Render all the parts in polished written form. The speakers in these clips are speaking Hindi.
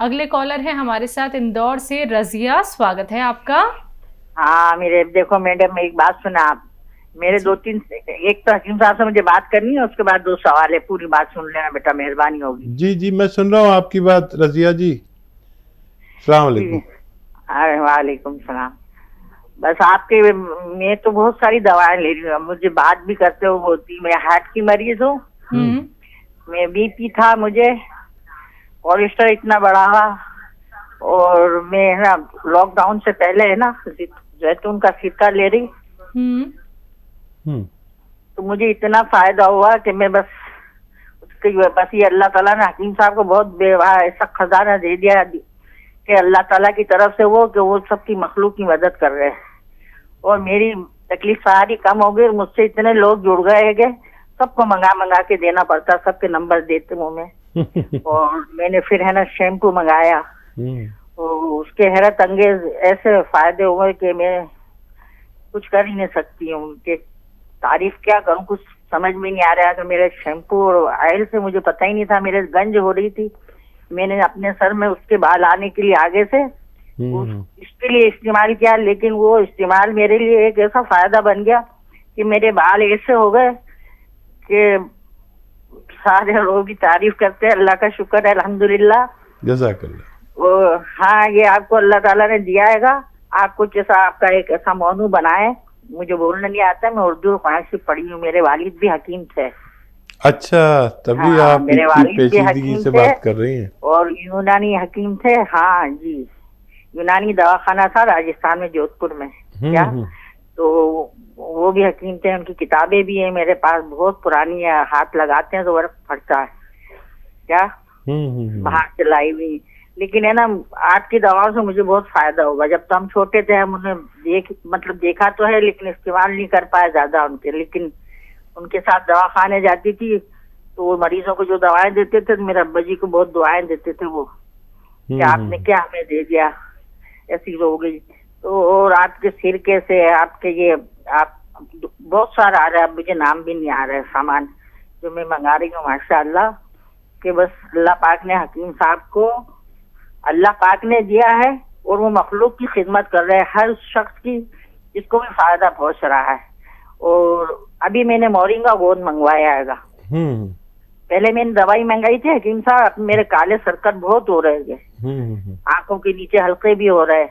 अगले कॉलर है हमारे साथ इंदौर से रजिया, स्वागत है आपका। हाँ मेरे देखो मैडम, एक बात सुना आप मेरे दो तीन, एक तो हकीम साहब से मुझे बात करनी है, उसके बाद 2 सवाल है, पूरी बात सुन लेना बेटा, मेहरबानी होगी। जी जी, मैं सुन रहा हूँ आपकी बात रजिया जी। सलाम जी अलैकुम। अरे वालेकुम सलाम। बस आपके, मैं तो बहुत सारी दवाएं ले रही हूँ, मुझे बात भी करते हो होती, मैं हार्ट की मरीज हूँ, मैं बीपी था मुझे, कोलेस्ट्रॉल इतना बढ़ा हुआ, और मैं है ना लॉकडाउन से पहले है ना जैतून का सिरका ले रही, तो मुझे इतना फायदा हुआ कि मैं बस ये अल्लाह ताला ने हकीम साहब को बहुत बेवहा ऐसा खजाना दे दिया कि अल्लाह ताला की तरफ से वो सबकी मखलूक की मदद कर रहे हैं, और मेरी तकलीफ सारी कम हो गई। मुझसे इतने लोग जुड़ गए कि सबको मंगा के देना पड़ता, सबके नंबर देते मुँह में। और मैंने फिर है ना शैम्पू मंगाया, तो उसके हैरत अंगेज ऐसे फायदे हुए कि मैं कुछ कर ही नहीं सकती हूँ, कि तारीफ क्या करूँ, कुछ समझ में नहीं आ रहा है। तो मेरे शैम्पू और ऑयल से मुझे पता ही नहीं था, मेरे गंज हो रही थी, मैंने अपने सर में उसके बाल आने के लिए आगे से इसके लिए इस्तेमाल किया, लेकिन वो इस्तेमाल मेरे लिए एक ऐसा फायदा बन गया कि मेरे बाल ऐसे हो गए कि सारे लोग भी तारीफ करते हैं। अल्लाह का शुक्र है, अल्हम्दुलिल्लाह, जज़ाकल्लाह। हाँ, ये आपको अल्लाह ताला ने दिया है, आप कुछ ऐसा आपका एक ऐसा मौनू बनाए। मुझे बोलना नहीं आता, मैं उर्दू फारसी पढ़ी हूँ, मेरे वालिद भी हकीम थे। अच्छा, तभी हाँ, आप मेरे इतनी वालिद भी पेचीदगी हकीम से थे बात कर रही हैं। और यूनानी हकीम थे। हाँ जी, यूनानी दवाखाना था राजस्थान में, जोधपुर में। क्या तो वो भी हकीम थे, उनकी किताबें भी हैं मेरे पास, बहुत पुरानी है, हाथ लगाते हैं तो बर्फ फटता है। क्या बाहर से लाई हुई, लेकिन है ना आपकी दवाओं से मुझे बहुत फायदा होगा। जब तो हम छोटे थे, हम उन्हें देखा तो है, लेकिन इस्तेमाल नहीं कर पाए ज्यादा उनके, लेकिन उनके साथ दवाखाने जाती थी तो वो मरीजों को जो दवाएं देते थे, मेरे अब्बा जी को बहुत दुआएं देते थे वो, कि आपने क्या हमें दे दिया, ऐसी हो गई। तो और आपके सिरके से आपके ये आप बहुत सारा आ रहा है, मुझे नाम भी नहीं आ रहा है सामान जो मैं मंगा रही हूँ, माशाअल्लाह, कि बस अल्लाह पाक ने हकीम साहब को अल्लाह पाक ने दिया है, और वो मखलूक की खिदमत कर रहे हैं, हर शख्स की जिसको भी फायदा पहुंच रहा है। और अभी मैंने मोरिंगा गोंद मंगवाया है। पहले मैंने दवाई मंगाई थी हकीम साहब, मेरे काले सर्कट बहुत हो रहे थे, आंखों के नीचे हल्के भी हो रहे,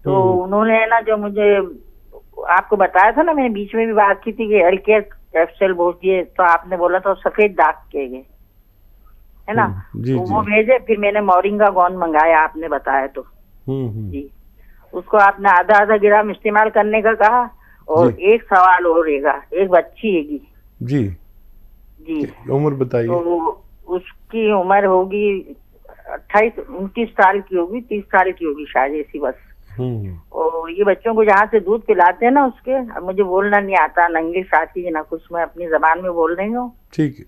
तो उन्होंने ना जो मुझे आपको बताया था ना, मैंने बीच में भी बात की थी कि हेल्थ केयर कैप्सूल बहुत दिए, तो आपने बोला था सफेद दाग के गए, है ना, तो वो भेजे। फिर मैंने मोरिंगा गोंद मंगाया, आपने बताया तो जी, उसको आपने आधा आधा ग्राम इस्तेमाल करने का कहा। और एक सवाल और रहेगा, एक बच्ची हैगी जी, उम्र बताइए। तो उसकी उम्र होगी 28-29 साल की होगी, 30 साल की होगी शायद, ऐसी बस। और ये बच्चों को जहाँ से दूध पिलाते हैं ना उसके, अब मुझे बोलना नहीं आता, नंगी साथी ना कुछ, मैं अपनी जबान में बोल रही हूँ। ठीक है,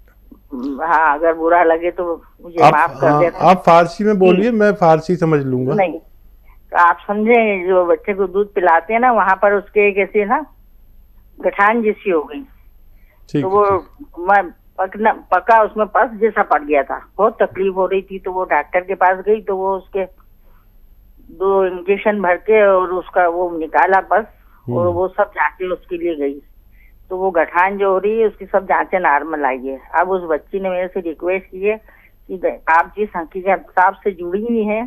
हाँ, अगर बुरा लगे तो मुझे माफ कर देना। आप फारसी में बोलिए, मैं फारसी समझ लूंगा। नहीं, तो आप समझे, जो बच्चे को दूध पिलाते हैं ना, वहाँ पर उसके एक ऐसी ना गठान जैसी हो गई, तो वो पका उसमें पस जैसा पड़ गया था, बहुत तकलीफ हो रही थी। तो वो डॉक्टर के पास गई, तो वो उसके 2 इंजेक्शन भर के और उसका वो निकाला पस, और वो सब जांचें उसके लिए गई, तो वो गठान जो हो रही है उसकी सब जांचें नॉर्मल आई है। अब उस बच्ची ने मेरे से रिक्वेस्ट की है कि आप जिस हकीम साहब से जुड़ी हुई हैं,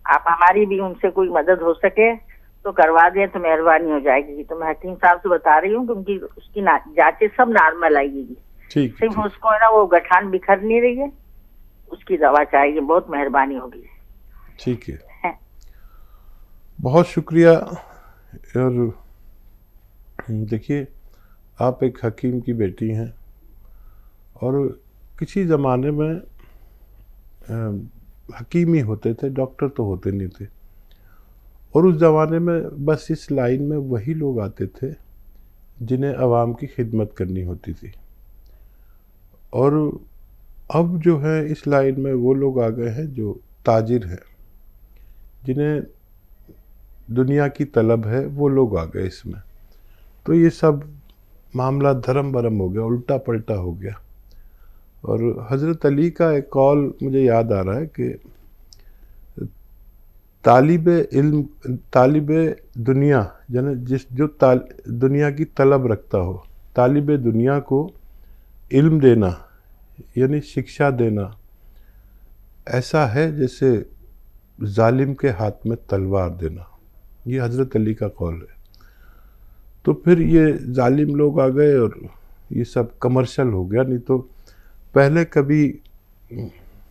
आप हमारी भी उनसे कोई मदद हो सके तो करवा दें तो मेहरबानी हो जाएगी। तो मैं हकीम साहब से बता रही हूँ कि उसकी जांचें सब नॉर्मल आएगी, सिर्फ उसको है ना वो गठान बिखर नहीं रही है, उसकी दवा चाहिए, बहुत मेहरबानी होगी। ठीक है, बहुत शुक्रिया। और देखिए, आप एक हकीम की बेटी हैं, और किसी ज़माने में हकीम ही होते थे, डॉक्टर तो होते नहीं थे, और उस ज़माने में बस इस लाइन में वही लोग आते थे जिन्हें आवाम की खिदमत करनी होती थी। और अब जो है इस लाइन में वो लोग आ गए हैं जो ताजिर हैं, जिन्हें दुनिया की तलब है, वो लोग आ गए इसमें। तो ये सब मामला धर्म बरम हो गया, उल्टा पलटा हो गया। और हज़रत अली का एक कौल मुझे याद आ रहा है कि तालिब इल्म, तालिब दुनिया यानी दुनिया की तलब रखता हो, तालिब दुनिया को इल्म देना यानी शिक्षा देना ऐसा है जैसे जालिम के हाथ में तलवार देना। ये हज़रत अली का कौल है। तो फिर ये जालिम लोग आ गए और ये सब कमर्शियल हो गया। नहीं तो पहले कभी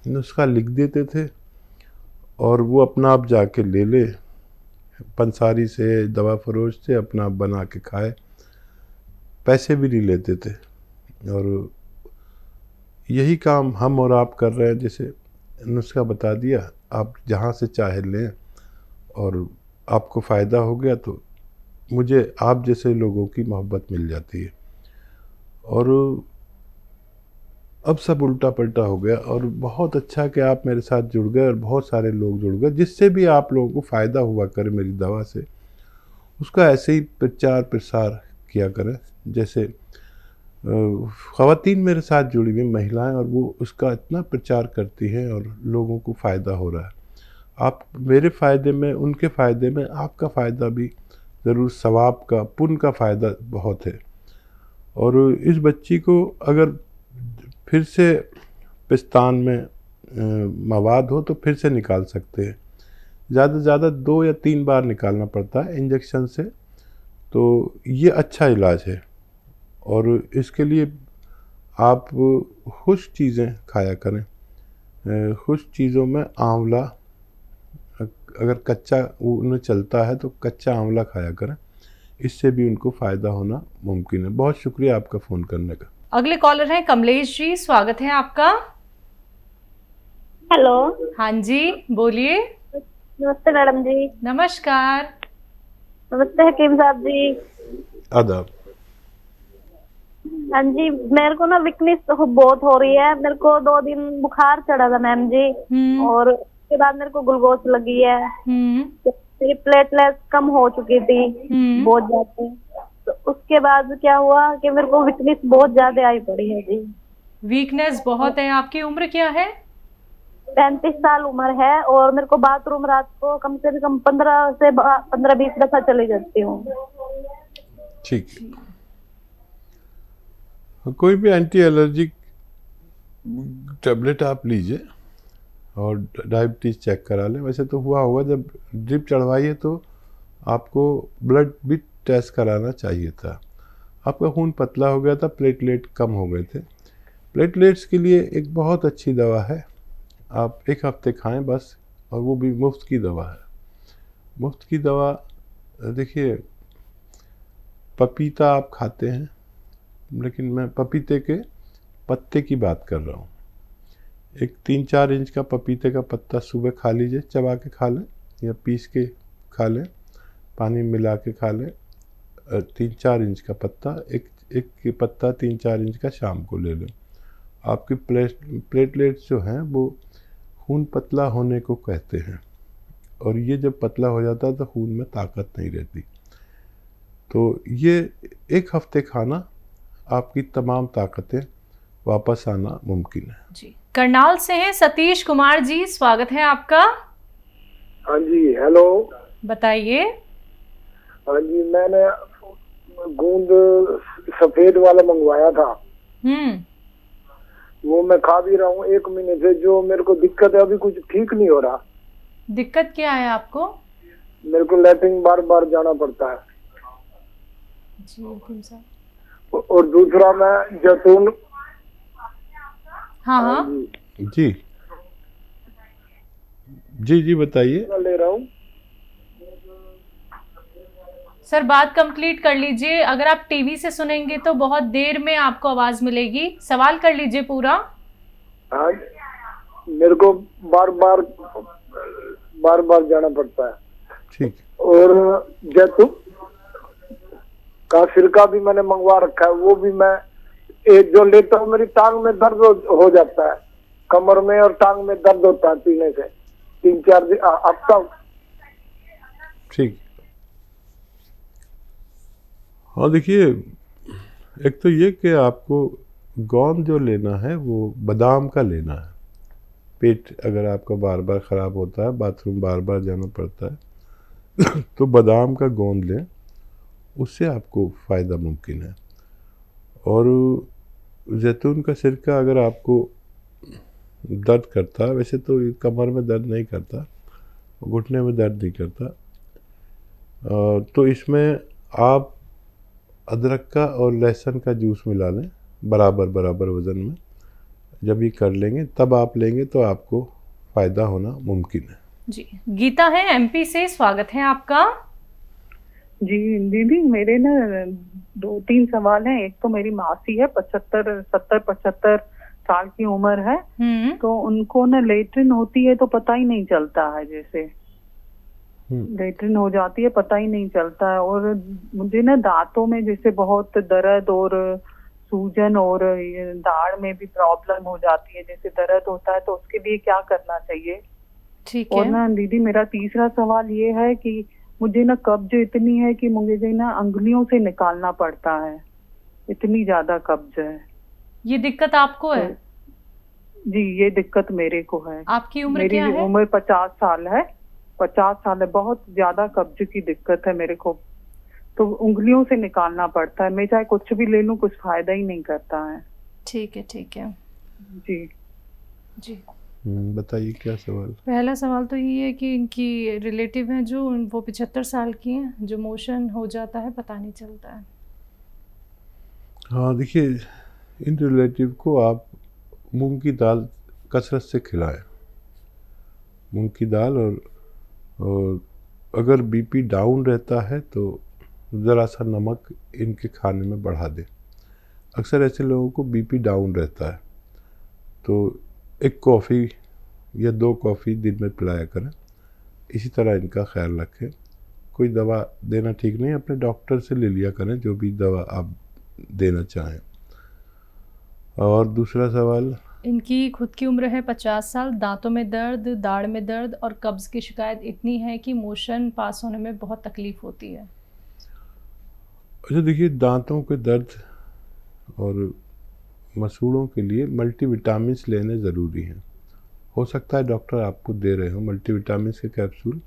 नुस्खा लिख देते थे और वो अपना आप जाके ले ले, पंसारी से, दवा फरोश से अपना बना के खाए, पैसे भी नहीं लेते थे। और यही काम हम और आप कर रहे हैं। जैसे नुस्खा बता दिया, आप जहाँ से चाहे लें और आपको फ़ायदा हो गया तो मुझे आप जैसे लोगों की मोहब्बत मिल जाती है। और अब सब उल्टा पलटा हो गया और बहुत अच्छा कि आप मेरे साथ जुड़ गए और बहुत सारे लोग जुड़ गए। जिससे भी आप लोगों को फ़ायदा हुआ करे मेरी दवा से, उसका ऐसे ही प्रचार प्रसार किया करें। जैसे ख़वातीन मेरे साथ जुड़ी हुई महिलाएं, और वो उसका इतना प्रचार करती हैं और लोगों को फ़ायदा हो रहा है। आप मेरे फ़ायदे में, उनके फ़ायदे में, आपका फ़ायदा भी ज़रूर, सवाब का, पुण्य का फ़ायदा बहुत है। और इस बच्ची को अगर फिर से पिस्तान में मवाद हो तो फिर से निकाल सकते हैं। ज़्यादा से ज़्यादा 2 या 3 बार निकालना पड़ता है इंजेक्शन से। तो ये अच्छा इलाज है। और इसके लिए आप खुश्क चीज़ें खाया करें। खुश्क चीज़ों में आंवला, अगर कच्चा उन्हें चलता है तो कच्चा आंवला खाया करें, इससे भी उनको फ़ायदा होना मुमकिन है। बहुत शुक्रिया आपका फ़ोन करने का। अगले कॉलर हैं कमलेश जी, स्वागत है आपका। हेलो। हाँ जी, बोलिए। नमस्ते मैडम जी। नमस्कार। नमस्ते हकीम साहब जी। आदाब। हाँ जी, मेरे को ना वीकनेस तो बहुत हो रही है। मेरे को 2 दिन बुखार चढ़ा था मैम जी, और उसके बाद मेरे को ग्लूकोज लगी है। मेरी प्लेटलेट्स कम हो चुकी थी बहुत ज्यादा। तो उसके बाद क्या हुआ कि मेरे को वीकनेस बहुत ज्यादा आई पड़ी है जी। वीकनेस बहुत है। आपकी उम्र क्या है? 35 साल उम्र है, और मेरे को बाथरूम रात को कम से कम 15-20 दफा चली जाती हूँ। ठीक है। कोई भी एंटी एलर्जिक टैबलेट आप लीजिए और डायबिटीज़ चेक करा लें। वैसे तो हुआ होगा, जब ड्रिप चढ़वाई है तो आपको ब्लड भी टेस्ट कराना चाहिए था। आपका खून पतला हो गया था, प्लेटलेट कम हो गए थे। प्लेटलेट्स के लिए एक बहुत अच्छी दवा है, आप 1 हफ्ते खाएं बस, और वो भी मुफ्त की दवा है। मुफ्त की दवा, देखिए पपीता आप खाते हैं, लेकिन मैं पपीते के पत्ते की बात कर रहा हूँ। एक 3-4 इंच का पपीते का पत्ता सुबह खा लीजिए, चबा के खा लें या पीस के खा लें, पानी मिला के खा लें। 3-4 इंच का पत्ता, एक पत्ता 3-4 इंच का शाम को ले लें। आपकी प्लेटलेट्स जो हैं वो खून पतला होने को कहते हैं, और ये जब पतला हो जाता है तो खून में ताकत नहीं रहती। तो ये 1 हफ्ते खाना, आपकी तमाम ताकतें वापस आना मुमकिन है जी। करनाल से हैं सतीश कुमार जी, स्वागत है आपका। हाँ जी, हेलो। बताइए। हाँ जी, मैंने गूंद सफेद वाला मंगवाया था। वो मैं खा भी रहा हूँ 1 महीने से। जो मेरे को दिक्कत है, अभी कुछ ठीक नहीं हो रहा। दिक्कत क्या है आपको? मेरे को लैट्रिन बार बार जाना पड़ता है जी हकीम साहब। और दूसरा मैं जैतून। हाँ जी जी जी बताइए। ले रहा हूँ सर, बात कंप्लीट कर लीजिए। अगर आप टीवी से सुनेंगे तो बहुत देर में आपको आवाज मिलेगी। सवाल कर लीजिए पूरा। हाँ, मेरे को बार बार जाना पड़ता है। ठीक। और जैतून का सिरका भी मैंने मंगवा रखा है। वो भी मैं एक जो लेता हूँ, मेरी टांग में दर्द हो जाता है, कमर में और टांग में दर्द होता है पीने से 3-4 दिन हफ्ता। ठीक। हाँ, देखिए, एक तो ये कि आपको गोंद जो लेना है वो बादाम का लेना है, पेट अगर आपका बार बार ख़राब होता है, बाथरूम बार बार जाना पड़ता है तो बादाम का गोंद लें, उससे आपको फ़ायदा मुमकिन है। और जैतून का सिरका अगर आपको दर्द करता है, वैसे तो कमर में दर्द नहीं करता, घुटने में दर्द नहीं करता, तो इसमें आप अदरक का और लहसुन का जूस मिला लें बराबर बराबर वज़न में। जब ये कर लेंगे तब आप लेंगे तो आपको फ़ायदा होना मुमकिन है। जी, गीता है एमपी से, स्वागत है आपका। जी दीदी, मेरे ना 2-3 सवाल हैं। एक तो मेरी मासी है, 70-75 साल की उम्र है, तो उनको ना लेट्रिन होती है तो पता ही नहीं चलता है, जैसे लेट्रिन हो जाती है पता ही नहीं चलता है। और मुझे ना दांतों में जैसे बहुत दर्द और सूजन और दाढ़ में भी प्रॉब्लम हो जाती है, जैसे दर्द होता है, तो उसके लिए क्या करना चाहिए? ठीक है। और ना दीदी मेरा तीसरा सवाल ये है कि मुझे ना कब्ज इतनी है कि मुझे ना अंगुलियों से निकालना पड़ता है, इतनी ज्यादा कब्ज है। ये दिक्कत आपको है? जी, ये दिक्कत मेरे को है। आपकी उम्र क्या है? मेरी उम्र 50 साल है। 50 साल है, बहुत ज्यादा कब्ज की दिक्कत है मेरे को, तो उंगलियों से निकालना पड़ता है। मैं चाहे कुछ भी ले लूं, कुछ फायदा ही नहीं करता है। ठीक है, ठीक है जी जी। बताइए क्या सवाल? पहला सवाल तो ये है कि इनकी रिलेटिव हैं जो, वो 75 साल की हैं, जो मोशन हो जाता है पता नहीं चलता है। हाँ देखिए, इन रिलेटिव को आप मूंग की दाल कसरत से खिलाएं, मूंग की दाल। और अगर बीपी डाउन रहता है तो ज़रा सा नमक इनके खाने में बढ़ा दें। अक्सर ऐसे लोगों को बीपी डाउन रहता है, तो 1 कॉफ़ी या 2 कॉफ़ी दिन में पिलाया करें। इसी तरह इनका ख्याल रखें। कोई दवा देना ठीक नहीं, अपने डॉक्टर से ले लिया करें जो भी दवा आप देना चाहें। और दूसरा सवाल, इनकी खुद की उम्र है 50 साल, दांतों में दर्द, दाढ़ में दर्द और कब्ज़ की शिकायत इतनी है कि मोशन पास होने में बहुत तकलीफ़ होती है। अच्छा देखिए, दांतों के दर्द और मसूड़ों के लिए मल्टीविटामिन्स लेने ज़रूरी हैं। हो सकता है डॉक्टर आपको दे रहे हो मल्टीविटामिन्स के कैप्सूल,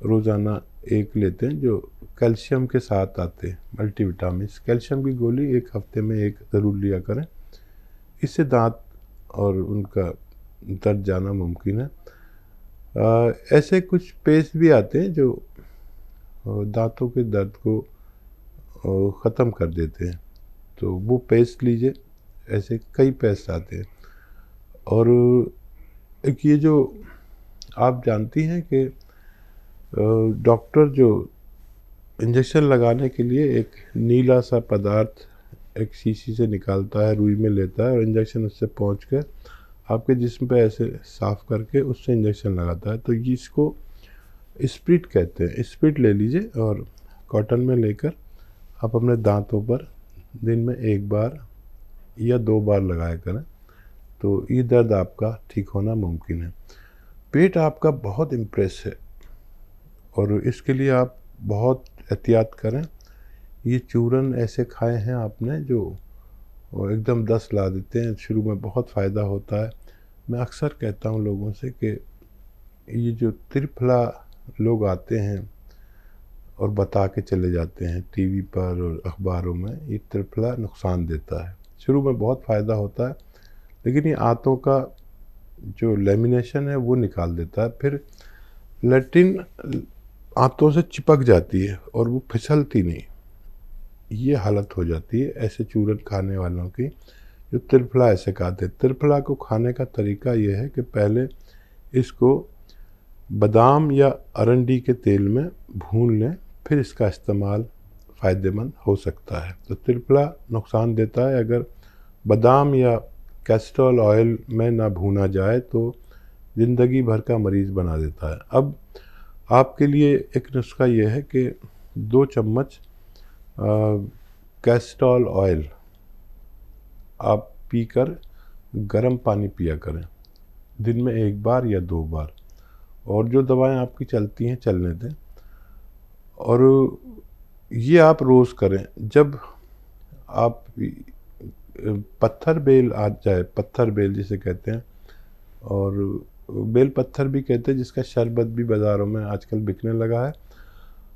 रोज़ाना 1 लेते हैं जो कैल्शियम के साथ आते हैं। मल्टीविटामिन्स कैल्शियम की गोली 1 हफ्ते में 1 ज़रूर लिया करें, इससे दांत और उनका दर्द जाना मुमकिन है। ऐसे कुछ पेस्ट भी आते हैं जो दांतों के दर्द को ख़त्म कर देते हैं, तो वो पेस्ट लीजिए। ऐसे कई पेस्ट आते हैं। और एक ये जो आप जानती हैं कि डॉक्टर जो इंजेक्शन लगाने के लिए एक नीला सा पदार्थ एक शीशी से निकालता है, रुई में लेता है और इंजेक्शन उससे पहुँच कर आपके जिस्म पे ऐसे साफ़ करके उससे इंजेक्शन लगाता है, तो ये इसको स्प्रिट कहते हैं। स्प्रिट ले लीजिए और कॉटन में लेकर आप अपने दांतों पर दिन में 1 बार या 2 बार लगाया करें, तो ये दर्द आपका ठीक होना मुमकिन है। पेट आपका बहुत इम्प्रेस है और इसके लिए आप बहुत एहतियात करें। ये चूरन ऐसे खाए हैं आपने जो एकदम दस्त ला देते हैं, शुरू में बहुत फ़ायदा होता है। मैं अक्सर कहता हूँ लोगों से कि ये जो त्रिफला लोग आते हैं और बता के चले जाते हैं टीवी पर और अखबारों में, ये त्रिफला नुकसान देता है। शुरू में बहुत फ़ायदा होता है, लेकिन ये आंतों का जो लेमिनेशन है वो निकाल देता है। फिर लैट्रिन आंतों से चिपक जाती है और वो फिसलती नहीं, ये हालत हो जाती है ऐसे चूरन खाने वालों की, जो त्रिफला ऐसे खाते हैं। त्रिफला को खाने का तरीका ये है कि पहले इसको बादाम या अरंडी के तेल में भून लें, फिर इसका इस्तेमाल फ़ायदेमंद हो सकता है। तो त्रिफला नुकसान देता है, अगर बादाम या कैस्ट्रोल ऑयल में ना भूना जाए तो ज़िंदगी भर का मरीज़ बना देता है। अब आपके लिए एक नुस्खा ये है कि 2 चम्मच कैस्ट्रोल ऑयल आप पीकर गर्म पानी पिया करें, दिन में 1 बार या 2 बार। और जो दवाएं आपकी चलती हैं चलने दें, और ये आप रोज़ करें। जब आप पत्थर बेल आ जाए, पत्थर बेल जिसे कहते हैं, और बेल पत्थर भी कहते हैं, जिसका शरबत भी बाज़ारों में आजकल बिकने लगा है।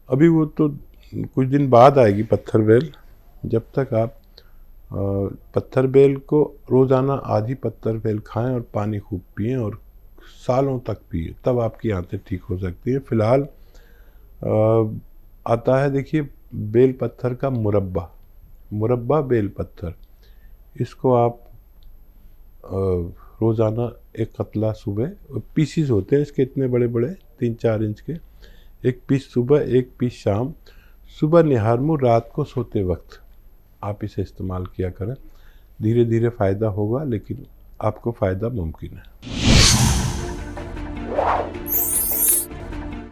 अभी वो तो कुछ दिन बाद आएगी पत्थर बेल। जब तक आप पत्थर बेल को रोज़ाना आधी पत्थर बेल खाएं और पानी खूब पिएं और सालों तक पिए, तब आपकी आंतें ठीक हो सकती हैं। फ़िलहाल आता है देखिए बेल पत्थर का मुरब्बा बेल पत्थर। इसको आप रोज़ाना एक कतला सुबह, पीसीज होते हैं इसके इतने बड़े बड़े 3-4 इंच के, एक पीस सुबह एक पीस शाम, सुबह निहार मुँह रात को सोते वक्त आप इसे इस्तेमाल किया करें। धीरे धीरे फ़ायदा होगा, लेकिन आपको फ़ायदा मुमकिन है।